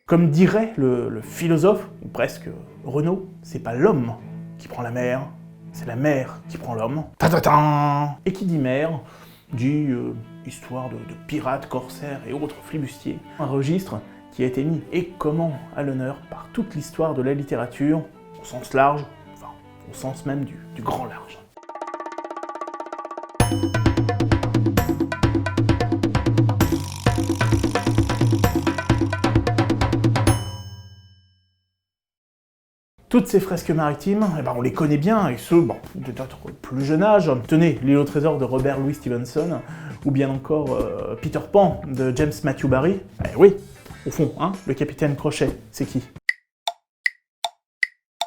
Comme dirait le philosophe, ou presque Renaud, c'est pas l'homme qui prend la mer, c'est la mer qui prend l'homme. Ta-ta-ta. Et qui dit mer, dit histoire de pirates, corsaires et autres flibustiers. Un registre qui a été mis écomment à l'honneur par toute l'histoire de la littérature, au sens large, enfin au sens même du grand large. Toutes ces fresques maritimes, eh ben on les connaît bien, et ce, bon, peut-être plus jeune âge. Tenez, L'île au trésor de Robert Louis Stevenson, ou bien encore Peter Pan de James Matthew Barrie. Eh oui, au fond, hein, le capitaine Crochet, c'est qui?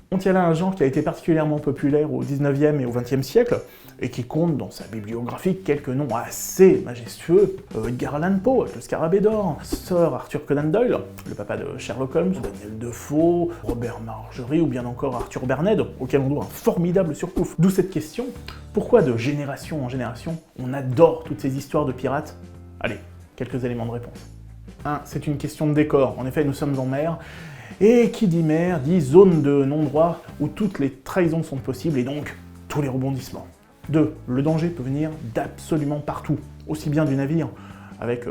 On tient là un genre qui a été particulièrement populaire au 19e et au 20e siècle, et qui compte dans sa bibliographie quelques noms assez majestueux. Edgar Allan Poe, avec le Scarabée d'or, Sir Arthur Conan Doyle, le papa de Sherlock Holmes, Daniel Defoe, Robert Margery, ou bien encore Arthur Berned, auquel on doit un formidable surpouf. D'où cette question, pourquoi de génération en génération, on adore toutes ces histoires de pirates? Allez, quelques éléments de réponse. 1. C'est une question de décor. En effet, nous sommes en mer, et qui dit mer, dit zone de non-droit où toutes les trahisons sont possibles et donc tous les rebondissements. 2. Le danger peut venir d'absolument partout, aussi bien du navire, avec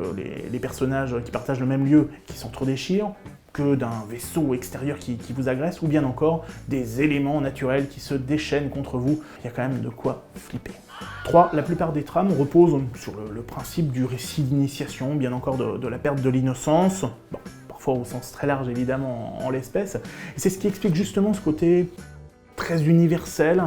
les personnages qui partagent le même lieu qui s'entre-déchirent, que d'un vaisseau extérieur qui vous agresse, ou bien encore des éléments naturels qui se déchaînent contre vous. Il y a quand même de quoi flipper. 3. La plupart des trames reposent sur le principe du récit d'initiation, bien encore de la perte de l'innocence, bon, parfois au sens très large évidemment en l'espèce, et c'est ce qui explique justement ce côté très universel,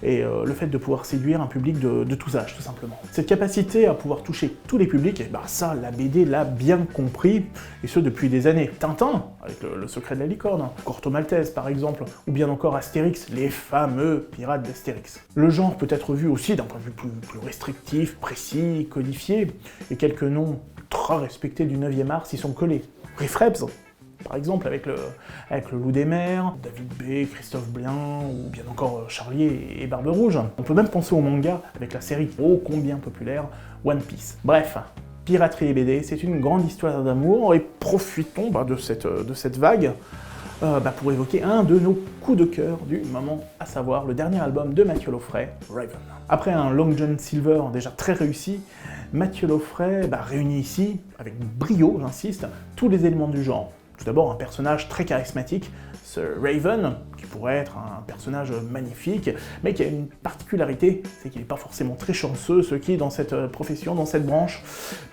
et le fait de pouvoir séduire un public de tous âges, tout simplement. Cette capacité à pouvoir toucher tous les publics, et bah ça, la BD l'a bien compris, et ce depuis des années. Tintin, avec le secret de la licorne, Corto Maltese par exemple, ou bien encore Astérix, les fameux pirates d'Astérix. Le genre peut être vu aussi d'un point de vue plus restrictif, précis, codifié, et quelques noms très respectés du 9e art s'y sont collés. Riff Raps, par exemple, avec le Loup des Mers, David B, Christophe Blain, ou bien encore Charlie et Barbe Rouge. On peut même penser au manga avec la série ô combien populaire One Piece. Bref, piraterie et BD, c'est une grande histoire d'amour, et profitons de cette vague pour évoquer un de nos coups de cœur du moment, à savoir le dernier album de Mathieu Laufray, Raven. Après un Long John Silver déjà très réussi, Mathieu Laufray réunit ici, avec brio j'insiste, tous les éléments du genre. Tout d'abord, un personnage très charismatique, ce Raven, qui pourrait être un personnage magnifique, mais qui a une particularité, c'est qu'il n'est pas forcément très chanceux, ce qui, dans cette profession, dans cette branche,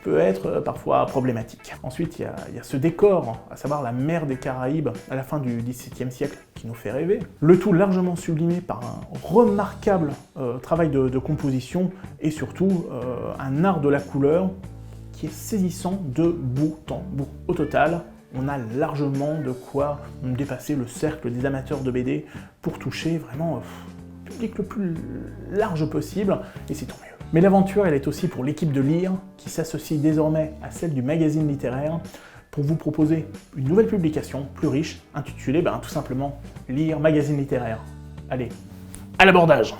peut être parfois problématique. Ensuite, il y a ce décor, à savoir la mer des Caraïbes, à la fin du XVIIe siècle, qui nous fait rêver. Le tout largement sublimé par un remarquable travail de composition, et surtout un art de la couleur qui est saisissant de bout en bout. Au total, on a largement de quoi dépasser le cercle des amateurs de BD pour toucher vraiment le public le plus large possible, et c'est tant mieux. Mais l'aventure, elle est aussi pour l'équipe de Lire, qui s'associe désormais à celle du magazine littéraire, pour vous proposer une nouvelle publication plus riche, intitulée tout simplement Lire Magazine littéraire. Allez, à l'abordage!